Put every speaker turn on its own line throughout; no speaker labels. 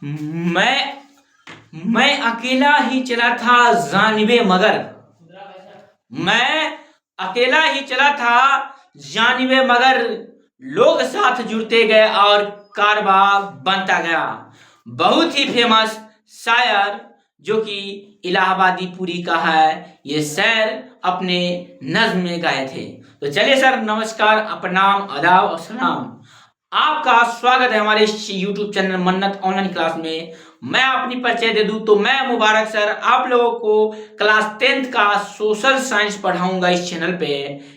मैं मैं अकेला ही चला था जानिबे मगर। मैं अकेला ही चला था जानिबे मगर। लोग साथ जुड़ते गए और कारवा बनता गया। बहुत ही फेमस शायर जो कि इलाहाबादी पुरी का है, ये शेर अपने नज्म में गाए थे। तो चलिए सर, नमस्कार, प्रणाम, आदाब और सलाम। आपका स्वागत है हमारे इस YouTube चैनल मन्नत ऑनलाइन क्लास में। मैं अपनी परिचय दे दूं तो मैं मुबारक सर आप लोगों को क्लास 10th का सोशल साइंस पढ़ाऊंगा इस चैनल पे।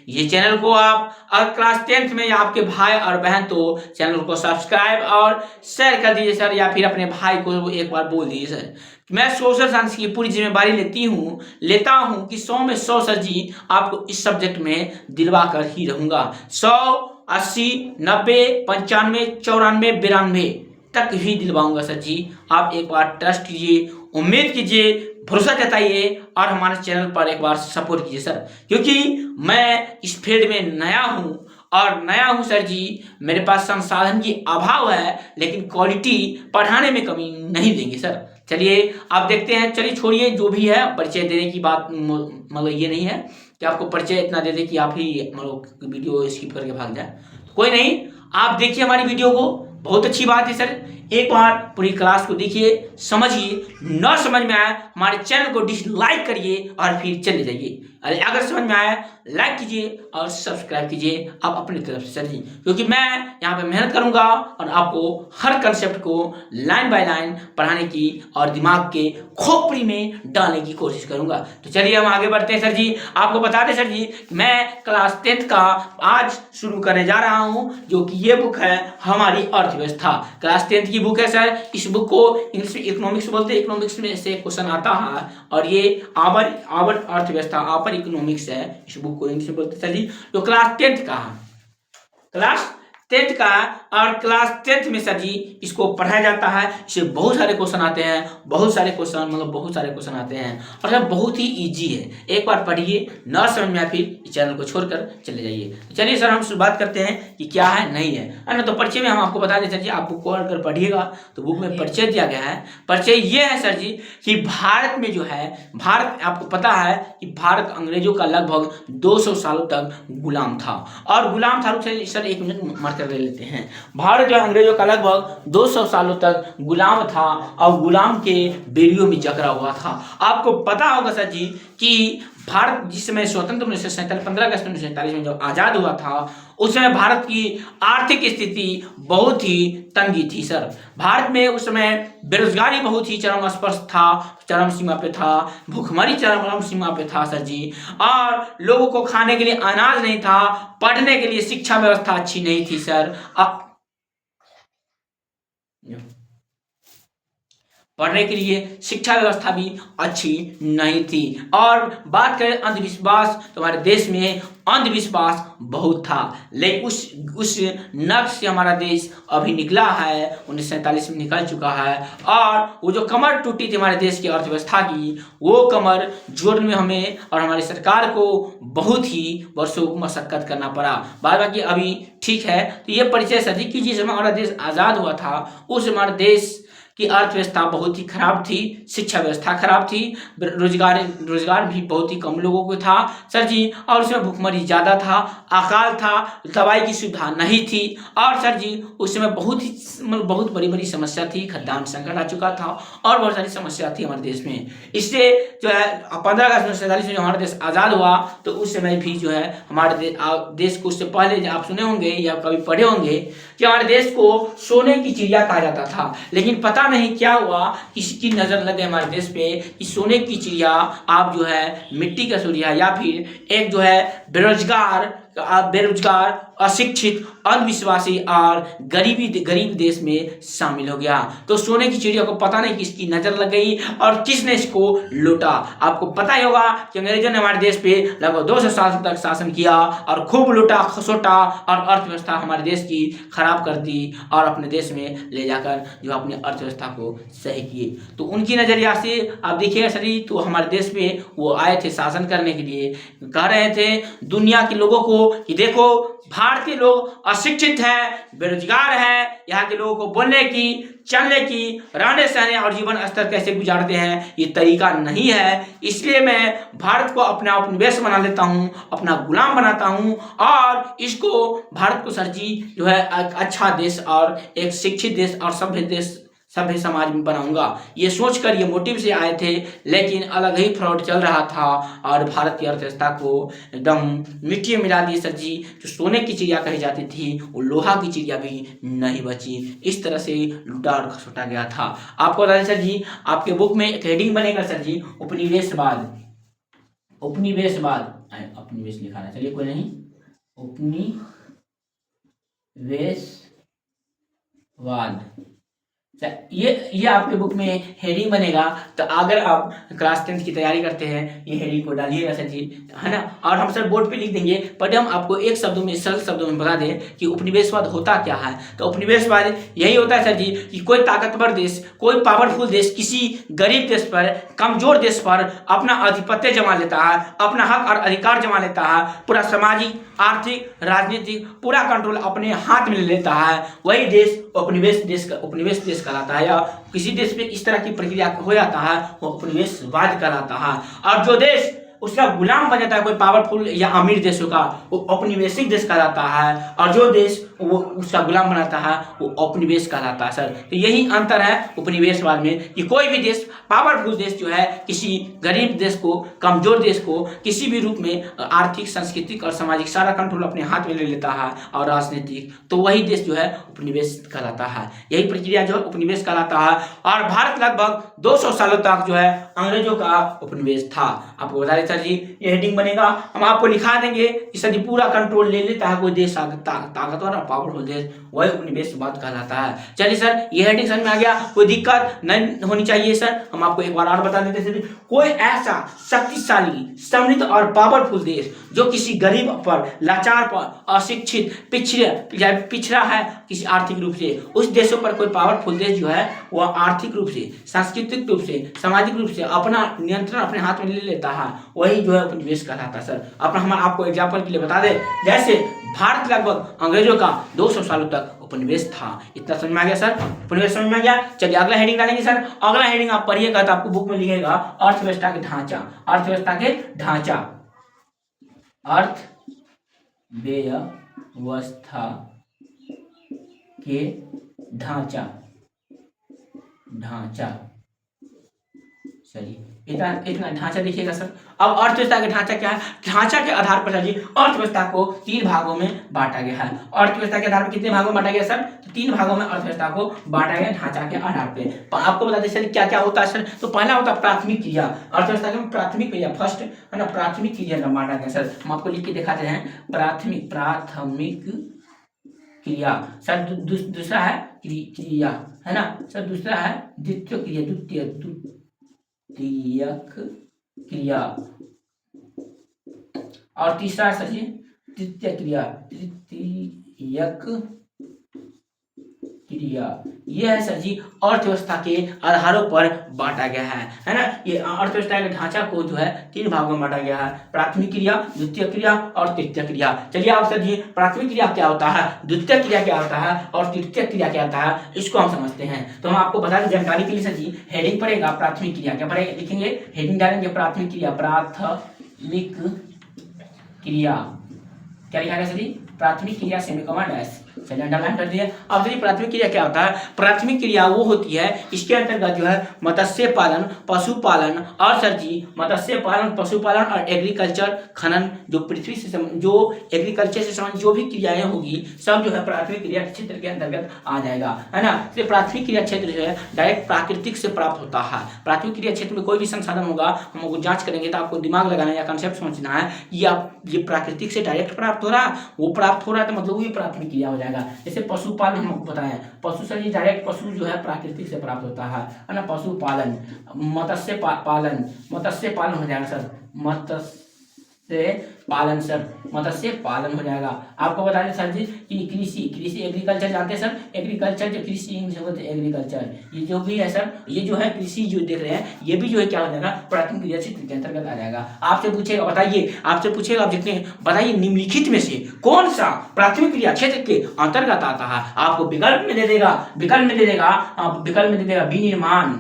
ये चैनल को आप अगर क्लास 10th में या आपके भाई और बहन तो चैनल को सब्सक्राइब और शेयर कर दीजिए सर, या फिर अपने भाई को एक बार बोल दीजिए सर। मैं सोशल साइंस की पूरी जिम्मेदारी लेता हूँ कि 100 में 100 सर जी आपको इस सब्जेक्ट में दिलवा कर ही रहूंगा। 100, 80, 90, 95, 94, 92 तक ही दिलवाऊंगा सर जी। आप एक बार ट्रस्ट कीजिए, उम्मीद कीजिए, भरोसा जताइए और हमारे चैनल पर एक बार सपोर्ट कीजिए सर, क्योंकि मैं इस फील्ड में नया हूं सर जी। मेरे पास संसाधन की अभाव है, लेकिन क्वालिटी पढ़ाने में कमी नहीं देंगे सर। चलिए आप देखते हैं। चलिए छोड़िए जो भी है, परिचय देने की बात मतलब ये नहीं है कि आपको परिचय इतना दे दे कि आप ही मतलब वीडियो स्किप करके भाग जाए। कोई नहीं, आप देखिए हमारी वीडियो को, बहुत अच्छी बात है सर। एक बार पूरी क्लास को देखिए, समझिए, न समझ में आए हमारे चैनल को डिसलाइक करिए और फिर चले जाइए। अगर समझ में आया लाइक कीजिए और सब्सक्राइब कीजिए आप अपनी तरफ से सर जी, क्योंकि मैं यहाँ पे मेहनत करूंगा और आपको हर कंसेप्ट को लाइन बाय लाइन पढ़ाने की और दिमाग के खोपड़ी में डालने की कोशिश करूंगा। तो चलिए हम आगे बढ़ते हैं सर जी। आपको बता दें सर जी, मैं क्लास 10th का आज शुरू करने जा रहा हूँ, जो कि ये बुक है हमारी अर्थव्यवस्था। क्लास 10th की बुक है सर। इस बुक को इंग्लिश में इकोनॉमिक्स बोलते हैं। इकोनॉमिक्स में से क्वेश्चन आता है और ये आवर अर्थव्यवस्था आवर इकोनॉमिक्स है। इस बुक को इंग्लिश में बोलते हैं सर जी, जो क्लास 10th का है। क्लास 10th का और क्लास 10th में सर जी इसको पढ़ाया जाता है। इससे बहुत सारे क्वेश्चन आते हैं, बहुत सारे क्वेश्चन आते हैं और सर बहुत ही इजी है। एक बार पढ़िए, न समझ में आए फिर इस चैनल को छोड़कर चले जाइए। चलिए सर हम शुरुआत करते हैं कि क्या है नहीं है ना। तो परिचय में हम आपको बता दें सर जी, आप बुक को अगर पढ़िएगा तो बुक में परिचय दिया गया है। परिचय ये है सर जी कि भारत में जो है, भारत आपको पता है कि भारत अंग्रेजों का लगभग 200 सालों तक गुलाम था। और गुलाम था, सर एक मिनट मार कर ले लेते हैं। भारत जो अंग्रेजों का लगभग 200 सालों तक गुलाम था और गुलाम के बेड़ियों में जकड़ा हुआ था। आपको पता होगा सर जी कि भारत जिस समय स्वतंत्र 1947 15 अगस्त 1947 में जब आजाद हुआ था, उस समय भारत की आर्थिक स्थिति बहुत ही तंगी थी सर। भारत में उस समय बेरोजगारी बहुत ही चरम स्पर्श था, चरम सीमा पे था। भूखमरी चरम सीमा पे था सर जी। और लोगों को खाने के लिए अनाज नहीं था, पढ़ने के लिए शिक्षा व्यवस्था अच्छी नहीं थी सर। पढ़ने के लिए शिक्षा व्यवस्था भी अच्छी नहीं थी। और बात करें अंधविश्वास, तो हमारे देश में अंधविश्वास बहुत था, लेकिन उस नक्श से हमारा देश अभी निकला है, 1947 में निकल चुका है। और वो जो कमर टूटी थी हमारे देश की अर्थव्यवस्था की, वो कमर जोड़ने में हमें और हमारी सरकार को बहुत ही वर्षों मशक्कत करना पड़ा। बाद बाकी अभी ठीक है। तो ये परिचय सर जी की जिस समय हमारा देश आज़ाद हुआ था, उस हमारे देश की अर्थव्यवस्था बहुत ही खराब थी, शिक्षा व्यवस्था खराब थी, रोजगार भी बहुत ही कम लोगों को था सर जी। और उसमें भूखमरी ज़्यादा था, अकाल था, दवाई की सुविधा नहीं थी। और सर जी उस समय बहुत बड़ी बड़ी समस्या थी, खाद्यान्न संकट आ चुका था और बहुत सारी समस्या थी हमारे देश में। इससे जो है 15 अगस्त 1947 में जो हमारा देश आज़ाद हुआ, तो उस समय भी जो है हमारे देश को, उससे पहले आप सुने होंगे या कभी पढ़े होंगे कि हमारे देश को सोने की चिड़िया कहा जाता था। लेकिन पता नहीं क्या हुआ, किसकी नजर लग गई हमारे देश पे कि सोने की चिड़िया आप जो है मिट्टी का सूर्या या फिर एक जो है बेरोजगार, अशिक्षित, अंधविश्वासी और गरीब देश में शामिल हो गया। तो सोने की चिड़िया को पता नहीं किसकी नजर लग गई और किसने इसको लूटा। आपको पता ही होगा कि अंग्रेजों ने हमारे देश पे लगभग 200 साल तक शासन किया और खूब लूटा खसोटा और अर्थव्यवस्था हमारे देश की खराब कर दी और अपने देश में ले जाकर जो अपनी अर्थव्यवस्था को सही किए। तो उनकी नजरिया से आप देखिएगा सर जी, तो हमारे देश पे वो आए थे शासन करने के लिए, कह रहे थे दुनिया के लोगों को कि देखो भारतीय लोग अशिक्षित है, बेरोजगार है, यहाँ के लोगों को बोलने की, चलने की, रहने सहने और जीवन स्तर कैसे गुजारते हैं ये तरीका नहीं है। इसलिए मैं भारत को अपना उपनिवेश बना लेता हूँ, अपना गुलाम बनाता हूँ और इसको भारत को सर जी जो है एक अच्छा देश और एक शिक्षित देश और सभ्य देश, सभ्य समाज में बनाऊंगा। ये सोचकर ये मोटिव से आए थे, लेकिन अलग ही फ्रॉड चल रहा था और भारत की अर्थव्यवस्था को एकदम मिट्टी में मिला दिए सर जी। जो सोने की चिड़िया कही जाती थी वो लोहा की चिड़िया भी नहीं बची। इस तरह से लूटा और खसोटा गया था। आपको बता दें सर जी, आपके बुक में एक हेडिंग बनेगा सर जी, उपनिवेशवाद। उपनिवेशवाद, उपनिवेश लिखा है, चलिए कोई नहीं, उपनिवेशवाद, ये आपके बुक में हेडिंग बनेगा। तो अगर आप क्लास 10 की तैयारी करते हैं ये हेडिंग को डालिएगा सर जी, है ना। और हम सर बोर्ड पे लिख देंगे, पर हम आपको एक शब्दों में, सरल शब्दों में बता दें कि उपनिवेशवाद होता क्या है। तो उपनिवेशवाद यही होता है सर जी कि कोई ताकतवर देश, कोई पावरफुल देश किसी गरीब देश पर, कमजोर देश पर अपना आधिपत्य जमा लेता है, अपना हक और अधिकार जमा लेता है, पूरा सामाजिक, आर्थिक, राजनीतिक पूरा कंट्रोल अपने हाथ में ले लेता है। वही देश उपनिवेश देश कहलाता है। या किसी देश में इस तरह की प्रक्रिया हो जाता है वो उपनिवेशवाद कहलाता है। और जो देश उसका गुलाम बन जाता है कोई पावरफुल या अमीर देशों का, वो औपनिवेशिक देश कहलाता है। और जो देश वो उसका गुलाम बनाता है वो औपनिवेश कहलाता है सर। तो यही अंतर है उपनिवेशवाद में कि कोई भी देश, पावरफुल देश जो है किसी गरीब देश को, कमजोर देश को किसी भी रूप में आर्थिक, सांस्कृतिक और सामाजिक सारा कंट्रोल अपने हाथ में ले लेता है, और राजनीतिक, तो वही देश जो है उपनिवेश कहलाता है। यही प्रक्रिया जो है उपनिवेश कहलाता है। और भारत लगभग 200 सालों तक जो है अंग्रेजों का उपनिवेश था। आपको बता दें सर जी, ये हेडिंग बनेगा, हम आपको लिखा देंगे कि सर जी पूरा कंट्रोल ले लेता है कोई देश ताकतवर और पावरफुल देश, वही उपनिवेशवाद कहलाता है। चलिए सर, ये हेडिंग समझ में आ गया, कोई दिक्कत नहीं होनी चाहिए सर। हम आपको एक बार और बता देते हैं, कोई ऐसा शक्तिशाली, समृद्ध और पावरफुल देश जो किसी गरीब पर, लाचार पर, अशिक्षित, पिछड़ा है किसी आर्थिक रूप से, उस देशों पर कोई पावरफुल देश जो है वह आर्थिक रूप से, सांस्कृतिक रूप से, सामाजिक रूप से अपना नियंत्रण अपने हाथ में ले लेता है, वही जो है उपनिवेश कहलाता है सर। अपना हम आपको एग्जांपल के लिए बता दें, जैसे भारत लगभग अंग्रेजों का 200 सालों तक उपनिवेश था। इतना समझ में आ गया सर, उपनिवेश समझ में आ गया। चलिए अगला हेडिंग डालेंगे सर। अगला हेडिंग आप पढ़िएगा तो आपको बुक में लिखेगा अर्थव्यवस्था के ढांचा, अर्थव्यवस्था के ढांचा, अर्थव्यवस्था के ढांचा, चलिए इतना ढांचा देखिएगा सर। अब अर्थव्यवस्था का ढांचा क्या है? ढांचा के आधार पर जी अर्थव्यवस्था को 3 भागों में बांटा गया है। अर्थव्यवस्था के आधार पर कितने भागों में बांटा गया सर? तो 3 भागों में अर्थव्यवस्था को बांटा गया ढांचा के आधार पे। आपको बता दें सर क्या क्या होता है सर। तो पहला होता है प्राथमिक क्रिया। अर्थव्यवस्था में प्राथमिक क्रिया, फर्स्ट है ना, प्राथमिक क्रिया बांटा गया सर। हम आपको लिख के दिखाते हैं, प्राथमिक क्रिया सर। दूसरा है क्रिया, है ना सर। दूसरा है द्वितीय क्रिया, द्वितीयक क्रिया। और तीसरा है सर जी तृतीयक क्रिया, तृतीयक क्रिया। यह है सर जी अर्थव्यवस्था के आधारों पर बांटा गया है ना। ये अर्थव्यवस्था के ढांचा को जो है 3 भागों में बांटा गया है, प्राथमिक क्रिया, द्वितीय क्रिया और तृतीय क्रिया। चलिए आप सर जी प्राथमिक क्रिया क्या होता है, द्वितीय क्रिया क्या होता है और तृतीय क्रिया क्या होता है, इसको हम समझते हैं। तो हम आपको बता दें जानकारी के लिए सर जी, हेडिंग पड़ेगा प्राथमिक क्रिया, क्या पड़ेगा लिखेंगे, हेडिंग डालेंगे प्राथमिक क्रिया, प्राथमिक क्रिया क्या लिखा गया सर जी, प्राथमिक क्रिया सेमीकोमा डैश, चलिए अंडरलाइन कर दिए। अब देखिए प्राथमिक क्रिया क्या होता है। प्राथमिक क्रिया वो होती है, इसके अंतर्गत जो है मत्स्य पालन, पशुपालन और सर जी मत्स्य पालन, पशुपालन और एग्रीकल्चर, खनन, जो पृथ्वी से जो एग्रीकल्चर से संबंधित जो भी क्रियाएं होगी सब जो है प्राथमिक क्रिया क्षेत्र के अंतर्गत आ जाएगा, है ना। तो प्राथमिक क्रिया क्षेत्र जो है डायरेक्ट प्राकृतिक से प्राप्त होता है। प्राथमिक क्रिया क्षेत्र में कोई भी संसाधन होगा, हम लोग जांच करेंगे तो आपको दिमाग लगाना या कंसेप्ट समझना है कि आप ये प्राकृतिक से डायरेक्ट प्राप्त हो रहा है, वो प्राप्त हो रहा है तो मतलब वो भी प्राथमिक क्रिया हो जाएगा। जैसे पशुपालन हम आपको बताएं, पशु से डायरेक्ट पशु जो है प्राकृतिक से प्राप्त होता है ना। पशुपालन, मत्स्य पालन हो जाएगा सर, मत्स्य पालन सर, मत्स्य पालन हो जाएगा। आपको बता दें सर जी कि कृषि एग्रीकल्चर जानते हैं सर, एग्रीकल्चर जो कृषि इंग्लिश में बोलते हैं एग्रीकल्चर, ये जो भी है सर, ये जो है कृषि जो देख रहे हैं ये भी जो है क्या हो जाएगा, प्राथमिक क्रिया क्षेत्र के अंतर्गत आ जाएगा। आपसे पूछेगा, बताइए, आपसे पूछेगा आप जितने बताइए निम्नलिखित में से कौन सा प्राथमिक क्रिया क्षेत्र के अंतर्गत आता है। आपको विकल्प में दे देगा, विकल्प में दे देगा विनिर्माण,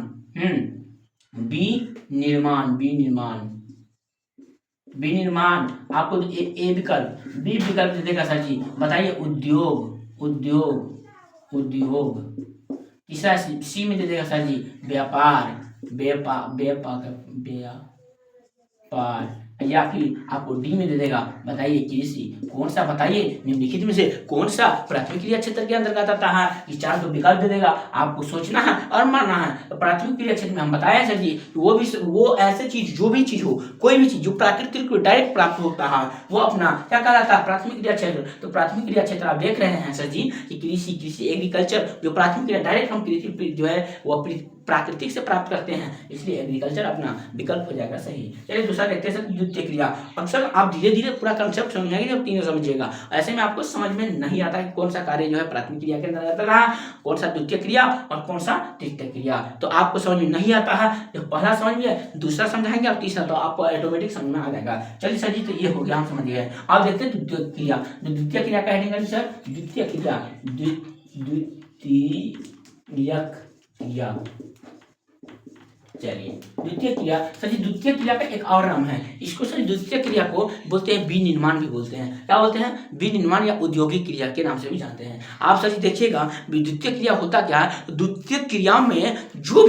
विनिर्माण आपको ए विकल्प, बी विकल्प दे देगा सर जी, बताइए उद्योग। तीसरा सी में दे देगा सर जी व्यापार, या फिर आपको डी में दे देगा, बताइए कृषि। कौन सा, बताइए निम्नलिखित में से कौन सा प्राथमिक क्रिया क्षेत्र के अंतर्गत आता है। ये चार विकल्प दे देगा, आपको सोचना है और मानना है। प्राथमिक क्रिया क्षेत्र में हम बताया सर जी, वो ऐसे चीज, जो भी चीज हो, कोई भी चीज जो प्राकृतिक को डायरेक्ट प्राप्त होता है वो अपना क्या कहलाता है, प्राथमिक क्रिया क्षेत्र। तो प्राथमिक क्रिया क्षेत्र आप देख रहे हैं सर जी कि कृषि एग्रीकल्चर जो प्राथमिक क्रिया डायरेक्ट हम कृषि जो है वो प्राकृतिक से प्राप्त करते हैं, इसलिए एग्रीकल्चर अपना विकल्प हो जाएगा सही। चलिए दूसरा देखते हैं सर, द्वितीय क्रिया। अक्सर आप धीरे धीरे पूरा कंसेप्ट समझेंगे जब तीनों समझिएगा, ऐसे में आपको समझ में नहीं आता कि कौन सा कार्य जो है प्राथमिक क्रिया के अंतर्गत रहा, कौन सा द्वितीय क्रिया और कौन सा तृतीय क्रिया। तो आपको समझ में नहीं आता है, जब पहला समझ में, दूसरा समझाएंगे और तीसरा तो आपको ऑटोमेटिक समझ में आ जाएगा। चलिए सर जी, तो ये हो गया, हम समझ गए। आप देखते हैं द्वितीय क्रिया। द्वितीय क्रिया का हेडिंग है सर, द्वितीय क्रिया, चलिए द्वितीय क्रिया सर जी, द्वितीय क्रिया का एक और नाम है, इसको सर द्वितीय क्रिया को बोलते हैं विनिर्माण भी बोलते हैं। क्या बोलते हैं, विनिर्माण या औद्योगिक क्रिया के नाम से भी जानते हैं। आप सर जी देखिएगा द्वितीय क्रिया होता क्या है, द्वितीय क्रिया में जो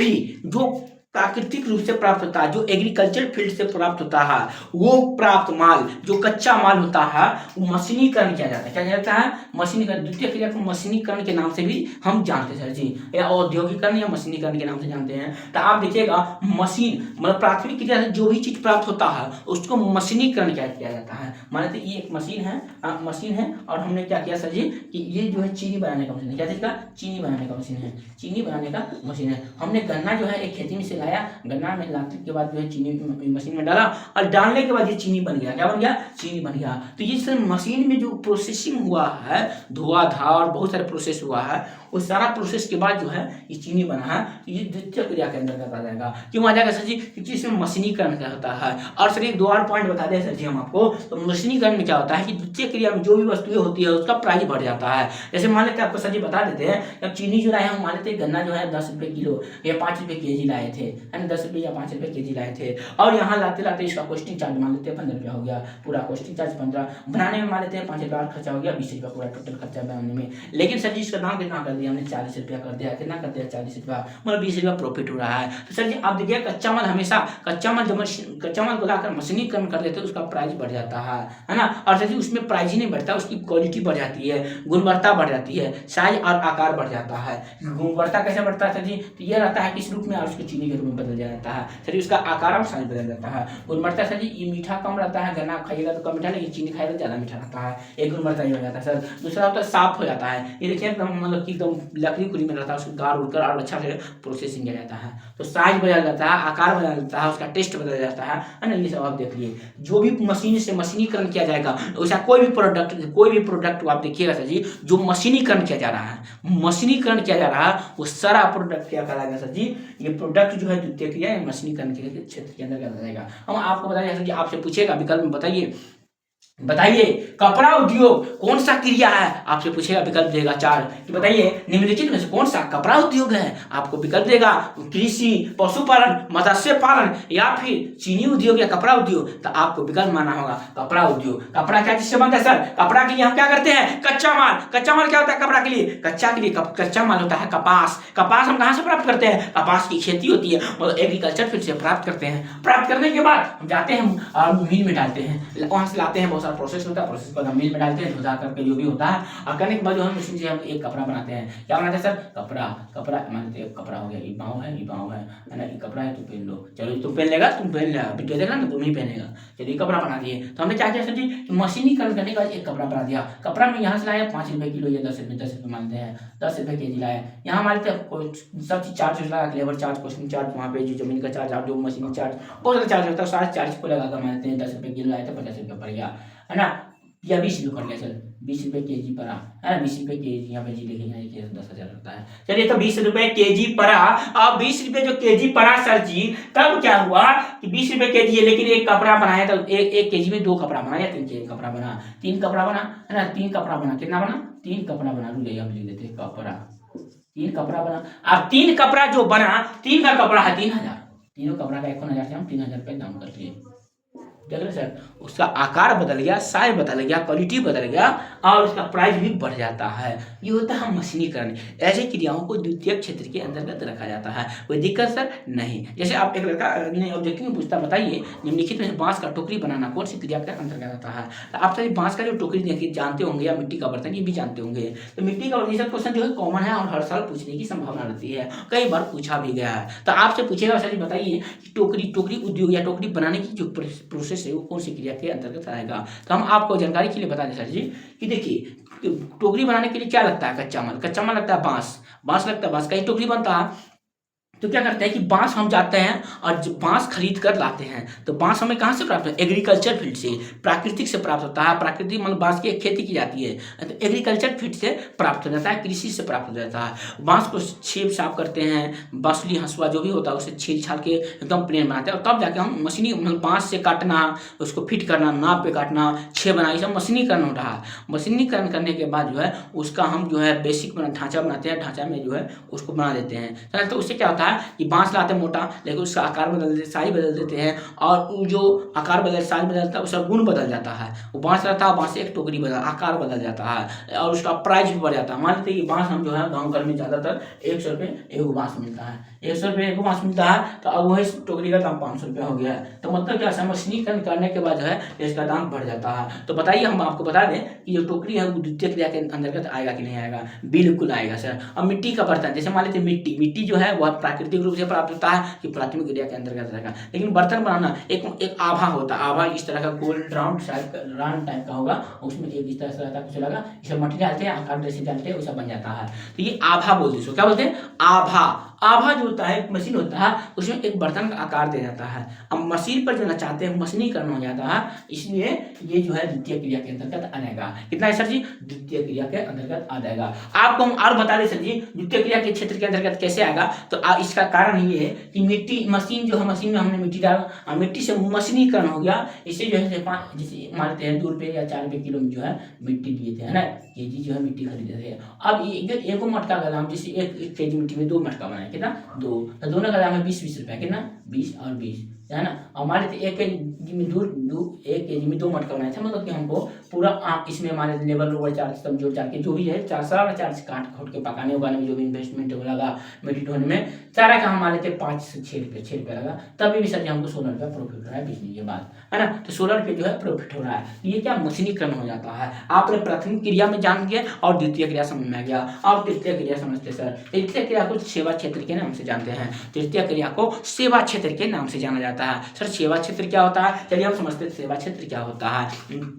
प्राकृतिक रूप से प्राप्त होता है, जो एग्रीकल्चर फील्ड से प्राप्त होता है, वो प्राप्त माल, जो कच्चा माल होता है, वो मशीनीकरण किया जाता है। क्या जाता है, मशीनीकरण। द्वितीय क्रिया को मशीनीकरण के नाम से भी हम जानते हैं सर जी, या औद्योगिकरण या मशीनीकरण के नाम से जानते हैं। तो आप देखिएगा मशीन मतलब प्राथमिक क्रिया से जो भी चीज प्राप्त होता है उसको मशीनीकरण किया जाता है। मान लेते ये एक मशीन है और हमने क्या किया सर जी कि ये जो है चीनी बनाने का मशीन है। क्या चीज का, चीनी बनाने का मशीन है, चीनी बनाने का मशीन है। हमने गन्ना जो है एक खेती में लाया, गन्ना में लाने के बाद जो है चीनी मशीन में डाला और डालने के बाद ये चीनी बन गया। क्या बन गया, चीनी बन गया। तो ये सर मशीन में जो प्रोसेसिंग हुआ है, धुआं था और बहुत सारे प्रोसेस हुआ है, उस सारा प्रोसेस के बाद जो है ये चीनी बना है, तो ये द्वितीय क्रिया के अंतर्गत आ जाएगा। क्यों आ जाएगा सर जी, क्योंकि इसमें मशीनीकरण क्या होता है। और सर एक दो और पॉइंट बता दें सर जी हम आपको, तो मशीनीकरण में क्या होता है कि द्वितीय क्रिया में जो भी वस्तुएं होती है उसका प्राइस बढ़ जाता है। जैसे मान लेते हैं, आपको सर जी बता देते हैं, अब चीनी जो लाए हम मान लेते हैं गन्ना जो है 10 रुपये किलो या 5 रुपये केजी लाए थे, है ना, 10 रुपये या 5 रुपये केजी लाए थे, और यहाँ लाते लाते इसका कॉस्टिंग चार्ज मान लेते हैं 15 रुपया हो गया, पूरा कॉस्टिंग चार्ज 15, बनाने में मान लेते हैं 5 रुपया खर्चा हो गया, 20 रुपया पूरा टोटल खर्चा बनाने में। लेकिन सर जी इसका दाम कितना कर दिया हमने, 40 रुपया कर दिया। कितना कर दिया, 40 रुपया, मतलब 20 रुपया प्रॉफिट हो रहा है। तो सर जी आप देखिए कच्चा माल हमेशा, कच्चा माल को लाकर मशीनीकरण कर देते हैं, उसका प्राइस बढ़ जाता है ना। और सर जी उसमें प्राइस ही नहीं बढ़ता, उसकी क्वालिटी बढ़ जाती है, गुणवत्ता बढ़ जाती है, साइज और आकार बढ़ जाता है। गुणवत्ता कैसे बढ़ता है सर जी, तो ये रहता है किस रूप में, और उसको चीनी के रूप में बदल जाता है सर जी, उसका आकार और साइज बदल जाता है। गुणवत्ता सर जी ये मीठा कम रहता है, गन्ना खाइएगा तो कम मीठा, लेकिन चीनी खाइएगा तो ज्यादा मीठा रहता है, एक गुणवत्ता ये हो जाता है सर। दूसरा होता है साफ हो जाता है, ये देखिए एकदम मतलब कि एकदम लकड़ी खुली में रहता है, उसको गाड़ उड़कर और अच्छा से प्रोसेसिंग किया जाता है, तो साइज बदल जाता है, आकार बदल जाता है, उसका टेस्ट बदल जाता है ना। ये सब आप देखिए, जो भी मशीन से मशीनीकरण किया जाएगा, वैसा कोई भी प्रोडक्ट आप देखिएगा सर जी, जो मशीनीकरण किया जा रहा है, वो सारा प्रोडक्ट क्या कहलाएगा सर जी, ये प्रोडक्ट जो है द्वितीय क्रिया मशीनीकरण के क्षेत्र के अंदर आ जाएगा। हम आपको बताइए सर जी, आपसे पूछेगा विकल्प में बताइए कपड़ा उद्योग कौन सा क्रिया है, आपसे पूछेगा, विकल्प देगा 4 कि बताइए निम्नलिखित में से कौन सा कपड़ा उद्योग है। आपको विकल्प देगा कृषि, पशुपालन, मत्स्य पालन या फिर चीनी उद्योग या कपड़ा उद्योग। तो आपको विकल्प मानना होगा कपड़ा उद्योग। कपड़ा क्या चीज से बनता है सर, कपड़ा के लिए हम क्या करते हैं, कच्चा माल क्या होता है कपड़ा के लिए, कच्चा माल होता है कपास हम कहाँ से प्राप्त करते हैं, कपास की खेती होती है, मतलब एग्रीकल्चर फील्ड से प्राप्त करते हैं। प्राप्त करने के बाद हम जाते हैं मील में डालते हैं, वहां से लाते हैं बहुत सारा प्रोसेस होता है, प्रोसेस को हम मिल में डालते हैं, धुला करके जो भी होता है, और करने के बाद जो हम मशीन से हम एक कपड़ा बनाते हैं। क्या बनाते हैं सर? कपड़ा। कपड़ा मानते हैं कपड़ा हो गया, ये पाँव है, ये पाँव है ना, ये कपड़ा है, तू पहन लो, चलो तुम पहन लेगा, तुम पहन लेगा, वीडियो देखना ना तुम ही पहनेगा। चलिए कपड़ा बना दिए, तो हमने क्या किया सर जी, मशीनीकरण करने के बाद एक कपड़ा बना दिया। कपड़ा में यहाँ से लाया 5 रुपये किलो या 10 रुपये मानते हैं, 10 रुपये केजी लाया। यहाँ मानते हैं सब चीज चार्ज लगा, लेबर चार्ज, पोस्टिंग चार्ज, वहाँ पे जो जमीन का चार्ज, आप जो मशीन चार्ज, बहुत ज़्यादा चार्ज होता है, सारे चार्ज को लगा कर मानते हैं 10 रुपये किलो लाए तो 50 रुपये पड़ गया, है ना, या 20 रुपये पड़ गया सर, 20 रुपये केजी पड़ा, है ना, 20 रुपये केजी, यहाँ पे जी लिखेंगे, ये 10,000 होता है। चलिए तो 20 रुपये केजी पड़ा, अब 20 रुपये जो केजी पड़ा सर जी, तब क्या हुआ कि 20 रुपये केजी है, लेकिन एक कपड़ा बनाया तो एक केजी में 2 कपड़ा बना या 3 केजी कपड़ा बना, 3 कपड़ा बना, है ना, 3 कपड़ा बना, कितना बना? 3 कपड़ा बना, लो हम लिख देते कपड़ा, 3 कपड़ा बना। अब 3 कपड़ा जो बना, 3 का कपड़ा है 3000, तीनों कपड़ा का 1000 से हम 3000 रुपये दाम करते हैं। देख रहे सर, उसका आकार बदल गया, साइज बदल गया, क्वालिटी बदल गया, और उसका प्राइस भी बढ़ जाता है। ये होता है मशीनीकरण। ऐसी क्रियाओं को द्वितीयक क्षेत्र के अंतर्गत रखा जाता है। कोई दिक्कत सर? नहीं। जैसे आप एक लड़का ने ऑब्जेक्टिव में पूछता, बताइए निम्नलिखित में बांस का टोकरी बनाना कौन सी क्रिया के अंतर्गत आता है? आप सभी बांस का जो टोकरी देखिए जानते होंगे, या मिट्टी का बर्तन ये भी जानते होंगे। तो मिट्टी का बर्तन क्वेश्चन जो है कॉमन है और हर साल पूछने की संभावना रहती है, कई बार पूछा भी गया है। तो आपसे पूछेगा सर बताइए कि टोकरी उद्योग या टोकरी बनाने की जो प्रोसेस है वो कौन सी क्रिया के अंतर्गत आएगा? तो हम आपको जानकारी के लिए बता दें सर जी कि देखिए टोकरी बनाने के लिए क्या लगता है? कच्चा माल लगता है, बांस लगता है, बांस का ही टोकरी बनता है। तो क्या करते हैं कि बांस हम जाते हैं और बांस खरीद कर लाते हैं। तो बांस हमें कहाँ से प्राप्त होता है? एग्रीकल्चर फील्ड से, प्राकृतिक से प्राप्त होता है। प्राकृतिक मतलब बांस की खेती की जाती है, तो एग्रीकल्चर फील्ड से प्राप्त हो जाता है, कृषि से प्राप्त हो जाता है। बांस को छेद साफ करते हैं, बांसुली हंसुआ जो भी होता है उसे छील छाल के एकदम प्लेन बनाते हैं, और तब जाके हम मशीनी मतलब बांस से काटना, उसको फिट करना, नाप पे काटना, छेद बनाना, ये सब मशीनीकरण हो रहा है। मशीनीकरण करने के बाद जो है उसका हम जो है बेसिक ढांचा बनाते हैं, ढांचा में जो है उसको बना देते हैं। तो उससे क्या होता है कि बांस लाते हैं मोटा, लेकिन उसका आकार बदल देते, साइज बदल देते हैं, और जो आकार बदल साइज बदलता है उसका गुण बदल जाता है। वो बांस रहता है, बांस से एक टोकरी बदल आकार बदल जाता है, और उसका प्राइस भी बढ़ जाता है। मान लेते हैं कि बांस हम जो है गाँव घर में ज़्यादातर 100 रुपये एक बांस मिलता है, 100 रुपये एक बांस मिलता है, तो अब वही टोकरी का दाम 500 रुपये हो गया है। तो मतलब क्या मशीनीकरण करने के बाद जो है इसका दाम बढ़ जाता है। तो बताइए हम आपको बता दें कि जो टोकरी है वो द्वितीय क्रिया के अंतर्गत आएगा कि नहीं आएगा? बिल्कुल आएगा सर। अब मिट्टी का बर्तन, जैसे मान लेते मिट्टी जो है वह प्राकृतिक रूप से प्राप्त होता है कि प्राथमिक क्रिया के अंतर्गत रहेगा। लेकिन बर्तन बनाना एक आभा होता है, आभा इस तरह का गोल राउंड टाइप का होगा, उसमें एक इस तरह से रहता है, कुछ लगा इसे मट्टी डालते हैं, आकार जैसे डालते हैं वैसा बन जाता है। तो ये आभा बोलते हैं, क्या बोलते हैं? आभा जो होता है एक मशीन होता है, उसमें एक बर्तन का आकार दे जाता है। अब मशीन पर जो ना चाहते हैं मशीनीकरण हो जाता है, इसलिए ये जो है द्वितीय क्रिया के अंतर्गत आ जाएगा। कितना है सर जी? द्वितीय क्रिया के अंतर्गत आ जाएगा। आपको हम और बता दें सर जी द्वितीय क्रिया के क्षेत्र के अंतर्गत कैसे आएगा। तो इसका कारण ये है कि मिट्टी मशीन जो है, मशीन में हमने मिट्टी डाला, मिट्टी से मशीनीकरण हो गया। इससे जो है जैसे मानते हैं 2 रुपये या 4 रुपये किलो में जो है मिट्टी दिए थे, है ना, केजी जो है मिट्टी खरीदते थे। अब एक मटका का दाम, जैसे 1 केजी मिट्टी में 2 मटका बनाए, कितना? 2, तो दोनों का दाम है 20 रुपये, कितना? 20 और 20, है ना। और मान लेते 1 केजी में 2 मटका बनाए थे, मतलब कि हमको पूरा इसमें हमारे लेबर चार्ज सब जोड़ चार के जो भी है सारा चार्ज काट खोट के पकाने उगाने में जो भी इन्वेस्टमेंट लगा मिट्टी ढोने में, सारा का हमारे थे 5 से 6 रुपये लगा। तभी भी सर हमको 16 रुपये प्रॉफिट हो रहा है बेचने के बाद, है ना। तो 16 रुपये जो है प्रॉफिट हो रहा है। ये क्या मशीनीकरण हो जाता है। आपने प्राथमिक क्रिया में जान गया और द्वितीय क्रिया समझ में आ गया। और तृतीय क्रिया समझते सर, तृतीय क्रिया को सेवा क्षेत्र के नाम से जानते हैं। तृतीय क्रिया को सेवा क्षेत्र के नाम से जाना जाता है। सर सेवा क्षेत्र क्या होता है? चलिए हम समझते हैं सेवा क्षेत्र क्या होता है।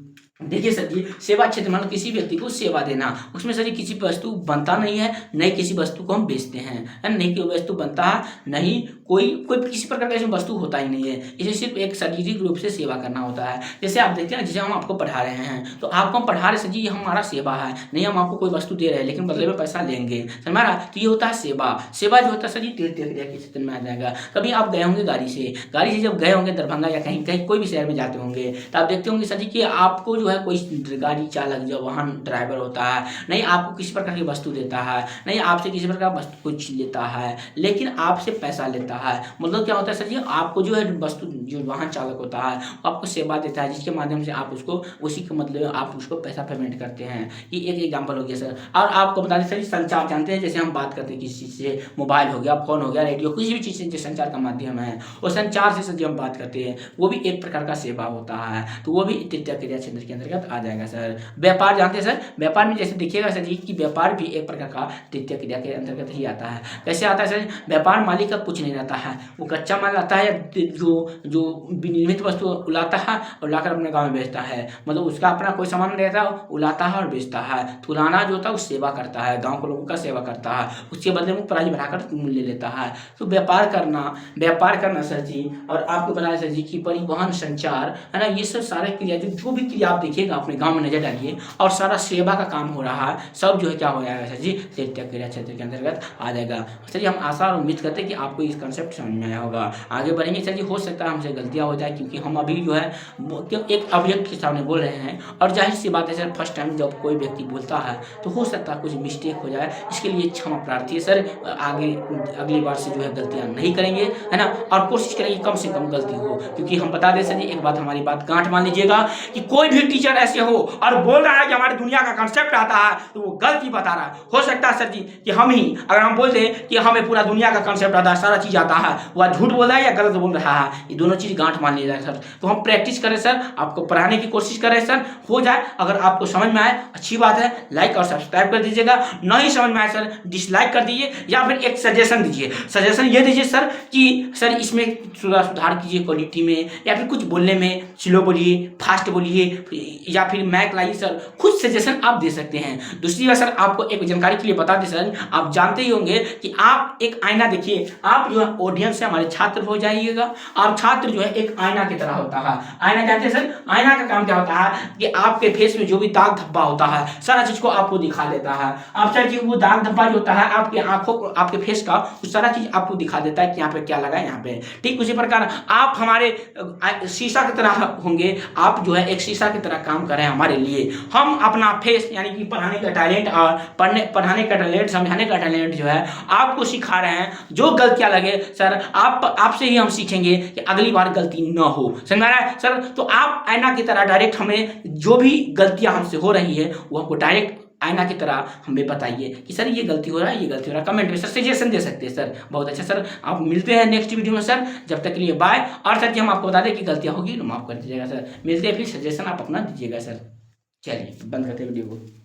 देखिए सर जी, सेवा क्षेत्र मतलब किसी व्यक्ति को सेवा देना। उसमें सर जी किसी वस्तु बनता नहीं है, नहीं किसी वस्तु को हम बेचते हैं, नहीं कोई वस्तु बनता है, नहीं कोई किसी प्रकार का इसमें वस्तु होता ही नहीं है। इसे सिर्फ एक शारीरिक रूप से सेवा करना होता है। जैसे आप देखते हैं, जैसे हम आपको पढ़ा रहे हैं, तो आपको हम पढ़ा रहे सर जी, ये हमारा सेवा है। नहीं हम आपको कोई वस्तु दे रहे हैं लेकिन बदले में पैसा लेंगे, समझ रहा। तो ये होता है सेवा। सेवा जो होता है सर जी तृतीय क्रिया के क्षेत्र में आ जाएगा। कभी आप गए होंगे गाड़ी से जब गए होंगे दरभंगा या कहीं कोई भी शहर में जाते होंगे, तो आप देखते होंगे सर जी कि आपको जो है कोई गाड़ी चालक जो वाहन ड्राइवर होता है, नहीं आपको किसी प्रकार की वस्तु देता है, नहीं आपसे किसी प्रकार वस्तु कुछ लेता है, लेकिन आपसे पैसा लेता है। मतलब क्या होता है सर जी, आपको जो है वस्तु जो वाहन चालक होता है आपको सेवा देता है, जिसके माध्यम से आप उसको उसी के मतलब आप उसको पैसा पेमेंट करते हैं। ये एक एग्जाम्पल हो गया सर। और आपको बता दें सर, संचार जानते हैं, जैसे हम बात करते हैं किसी चीज़ से, मोबाइल हो गया, फोन हो गया, रेडियो, किसी भी चीज़ से जो संचार का माध्यम है, और संचार से सर हम बात करते हैं, वो भी एक प्रकार का सेवा होता है। तो वो भी तृतीय क्रिया क्षेत्र के अंतर्गत आ जाएगा सर। व्यापार जानते हैं सर, व्यापार में जैसे देखिएगा सर जी कि व्यापार भी एक प्रकार का तृतीय क्रिया के अंतर्गत ही आता है। कैसे आता है सर? व्यापार मालिक का कुछ नहीं रहता है, वो कच्चा माल लाता है जो विनिर्मित वस्तु लाता है और लाकर अपने गाँव में बेचता है, मतलब उसका अपना कोई सामान नहीं रहता, वो लाता है और बेचता है। तुलाना जो होता है वो सेवा करता है, गाँव के लोगों का सेवा करता है, उसके बदले में प्राइस बढ़ाकर मूल्य लेता है। तो व्यापार करना सर जी, और आपको बताया सर जी कि परिवहन, संचार है ना, ये सब सारे क्रिया जो भी क्रिया आप देखिएगा अपने गांव में नजर डालिए और सारा सेवा का काम हो रहा है, सब जो है क्या हो जाएगा सर जी, तृतीय क्रिया क्षेत्र के अंतर्गत आ जाएगा। सर जी हम आशा और उम्मीद करते हैं कि आपको इस कंसेप्ट समझ में आया होगा। आगे बढ़ेंगे सर जी, हो सकता है हमसे गलतियाँ हो जाए क्योंकि हम अभी जो है एक ऑब्जेक्ट के सामने बोल रहे हैं और जाहिर सी बात है सर, फर्स्ट टाइम जब कोई व्यक्ति बोलता है तो हो सकता है कुछ मिस्टेक हो जाए, इसके लिए क्षमा प्रार्थी है सर। आगे अगली बार से जो है गलतियाँ नहीं करेंगे, है ना, और कोशिश करेंगे कम से कम गलती हो। क्योंकि हम बता दें सर जी, एक बात हमारी बात गांठ मान लीजिएगा कि कोई भी टीचर ऐसे हो और बोल रहा है कि हमारी दुनिया का कंसेप्ट आता है तो वो गलती बता रहा है। हो सकता है सर जी कि हम ही अगर हम बोल दें कि हमें पूरा दुनिया का कंसेप्ट आता है, सारा चीज आता है, वह झूठ बोल रहा है या गलत बोल रहा है, ये दोनों चीज गांठ मान लीजिएगा सर। तो हम प्रैक्टिस करें सर, आपको पढ़ाने की कोशिश करें सर, हो जाए। अगर आपको समझ में आए अच्छी बात है, लाइक और सब्सक्राइब कर दीजिएगा। नहीं समझ में आए सर, डिसलाइक कर दीजिए या फिर एक सजेशन दीजिए। सजेशन ये दीजिए सर कि सर इसमें सुधार कीजिए क्वालिटी में, या फिर कुछ बोलने में स्लो बोलिए, फास्ट बोलिए, या फिर मैक लाइए सर, कुछ सजेशन आप दे सकते हैं। दूसरी बात सर, आपको एक जानकारी के लिए बता दें सर, आप जानते ही होंगे कि आप एक आईना देखिए, आप जो है ऑडियंस से हमारे छात्र हो जाइएगा। आप छात्र जो है एक आईना की तरह होता है। आईना जानते हैं सर, आईना का काम क्या होता है कि आपके फेस में जो भी दाग धब्बा होता है सारा चीज को आपको दिखा देता है। आप सर जी वो दाग धब्बा जो होता है आपके आंखों को, आपके फेस का, वो सारा चीज आपको दिखा देता है कि यहाँ पे क्या लगा है यहाँ पे। ठीक उसी प्रकार आप हमारे शीशा की तरह होंगे, आप जो है एक शीशा की तरह काम कर रहे हैं हमारे लिए। हम अपना फेस यानी कि पढ़ाने का टैलेंट और पढ़ाने का टैलेंट, समझाने का टैलेंट जो है आपको सिखा रहे हैं। जो गलतियां लगे सर, आपसे ही हम सीखेंगे कि अगली बार गलती न हो। समझ में आ रहा है सर? तो आप आईना की तरह डायरेक्ट हमें जो भी गलतियां हमसे हो रही है वो हमको डायरेक्ट आईना की तरह हमें बताइए कि सर ये गलती हो रहा है, ये गलती हो रहा है। कमेंट में सर सजेशन दे सकते हैं सर। बहुत अच्छा सर, आप मिलते हैं नेक्स्ट वीडियो में सर। जब तक के लिए बाय। और सर जी हम आपको बता दें कि गलतियां होगी तो माफ कर दीजिएगा सर। मिलते हैं फिर, सजेशन आप अपना दीजिएगा सर। चलिए बंद करते हैं वीडियो को।